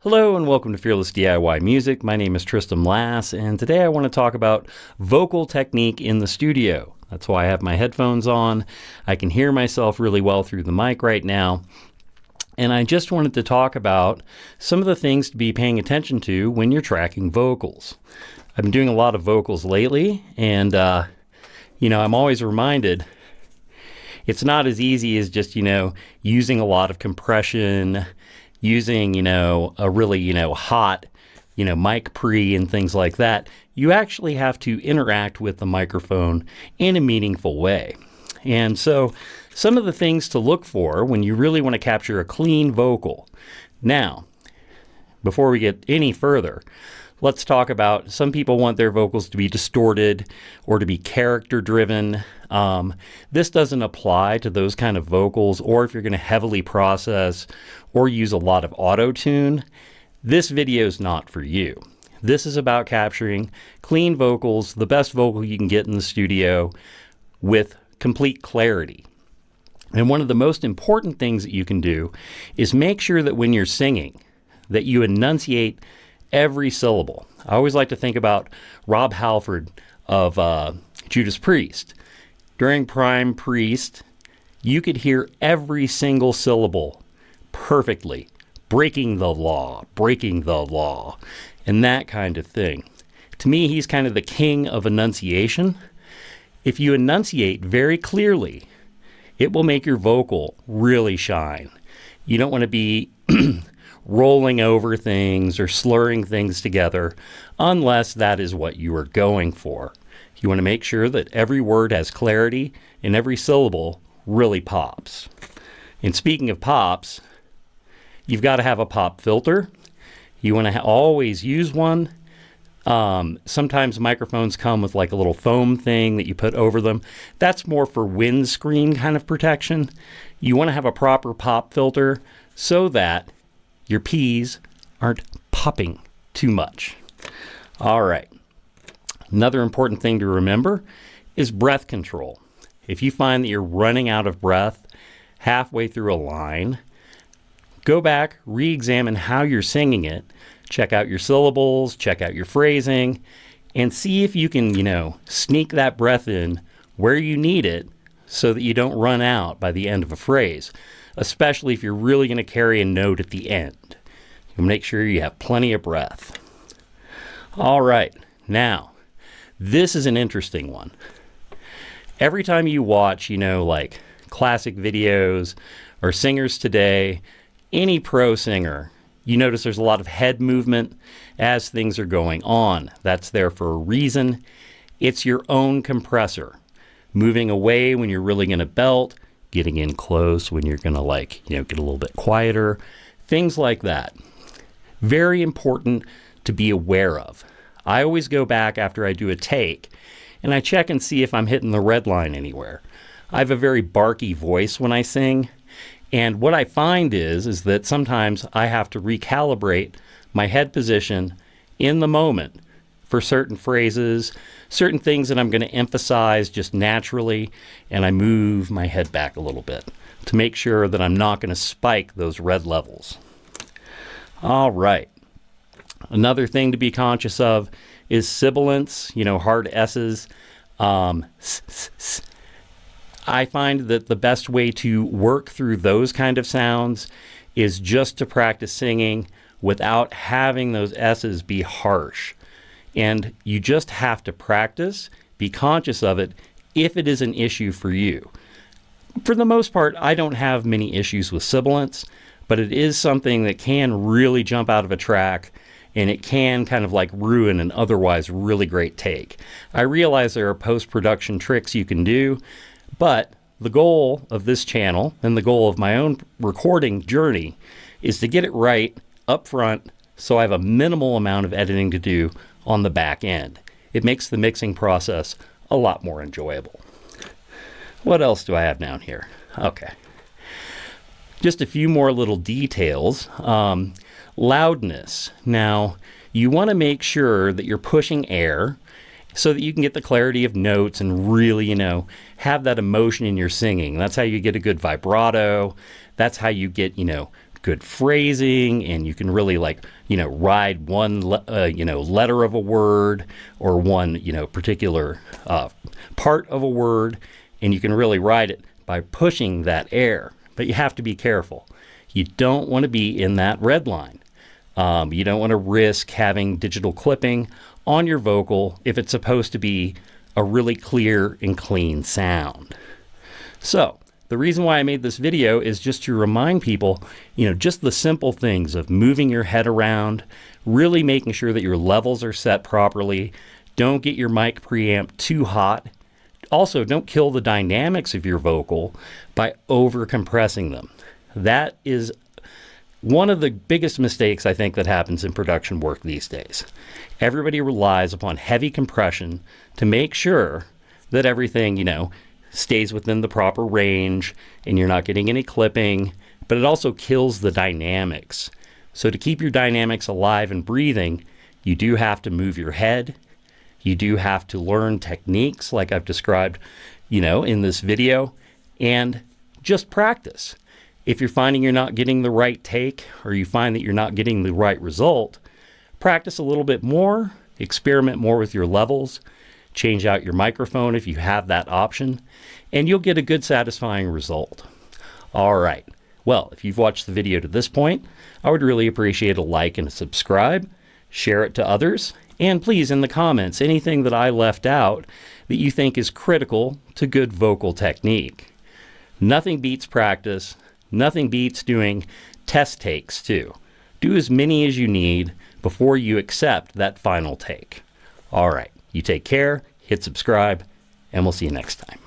Hello and welcome to Fearless DIY Music. My name is Tristan Lass, and today I want to talk about vocal technique in the studio. That's why I have my headphones on. I can hear myself really well through the mic right now. And I just wanted to talk about some of the things to be paying attention to when you're tracking vocals. I've been doing a lot of vocals lately, and I'm always reminded it's not as easy as just, using a lot of compression, using, a really, hot, mic pre and things like that. You actually have to interact with the microphone in a meaningful way. And so some of the things to look for when you really want to capture a clean vocal. Now, before we get any further, let's talk about some people want their vocals to be distorted or to be character driven. This doesn't apply to those kind of vocals, or if you're going to heavily process or use a lot of auto-tune, this video is not for you. This is about capturing clean vocals, the best vocal you can get in the studio with complete clarity. And one of the most important things that you can do is make sure that when you're singing, that you enunciate every syllable. I always like to think about Rob Halford of Judas Priest. During Prime Priest, you could hear every single syllable perfectly, breaking the law, and that kind of thing. To me, he's kind of the king of enunciation. If you enunciate very clearly, it will make your vocal really shine. You don't want to be rolling over things or slurring things together unless that is what you are going for. You want to make sure that every word has clarity and every syllable really pops. And speaking of pops, you've got to have a pop filter. You want to always use one. Sometimes microphones come with like a little foam thing that you put over them. That's more for windscreen kind of protection. You want to have a proper pop filter so that your P's aren't popping too much. All right. Another important thing to remember is breath control. If you find that you're running out of breath halfway through a line, go back, re-examine how you're singing it, check out your syllables, check out your phrasing, and see if you can, sneak that breath in where you need it so that you don't run out by the end of a phrase, especially if you're really going to carry a note at the end. You'll make sure you have plenty of breath. All right, now, this is an interesting one. Every time you watch, like classic videos or singers today, any pro singer, you notice there's a lot of head movement as things are going on. That's there for a reason. It's your own compressor. Moving away when you're really going to belt, getting in close when you're going to get a little bit quieter, things like that. Very important to be aware of. I always go back after I do a take and I check and see if I'm hitting the red line anywhere. I have a very barky voice when I sing, and what I find is that sometimes I have to recalibrate my head position in the moment for certain phrases, certain things that I'm going to emphasize just naturally, and I move my head back a little bit to make sure that I'm not going to spike those red levels. All right. Another thing to be conscious of is sibilants, hard S's. I find that the best way to work through those kind of sounds is just to practice singing without having those S's be harsh. And you just have to practice, be conscious of it if it is an issue for you. For the most part, I don't have many issues with sibilants, but it is something that can really jump out of a track, and it can kind of ruin an otherwise really great take. I realize there are post-production tricks you can do, but the goal of this channel and the goal of my own recording journey is to get it right up front so I have a minimal amount of editing to do on the back end. It makes the mixing process a lot more enjoyable. What else do I have down here? Okay. Just a few more little details. Loudness. Now, you want to make sure that you're pushing air so that you can get the clarity of notes and really, have that emotion in your singing. That's how you get a good vibrato. That's how you get, good phrasing, and you can really ride one letter of a word or one particular part of a word, and you can really ride it by pushing that air. But you have to be careful. You don't want to be in that red line. You don't want to risk having digital clipping on your vocal if it's supposed to be a really clear and clean sound. So the reason why I made this video is just to remind people, just the simple things of moving your head around, really making sure that your levels are set properly. Don't get your mic preamp too hot. Also, don't kill the dynamics of your vocal by over compressing them. That is one of the biggest mistakes I think that happens in production work these days. Everybody relies upon heavy compression to make sure that everything, stays within the proper range and you're not getting any clipping, but it also kills the dynamics. So to keep your dynamics alive and breathing, you do have to move your head. You do have to learn techniques like I've described, in this video, and just practice. If you're finding you're not getting the right take, or you find that you're not getting the right result, practice a little bit more, experiment more with your levels, change out your microphone if you have that option, and you'll get a good, satisfying result. All right. Well, if you've watched the video to this point, I would really appreciate a like and a subscribe. Share it to others. And please, in the comments, anything that I left out that you think is critical to good vocal technique. Nothing beats practice. Nothing beats doing test takes, too. Do as many as you need before you accept that final take. All right. You take care, hit subscribe, and we'll see you next time.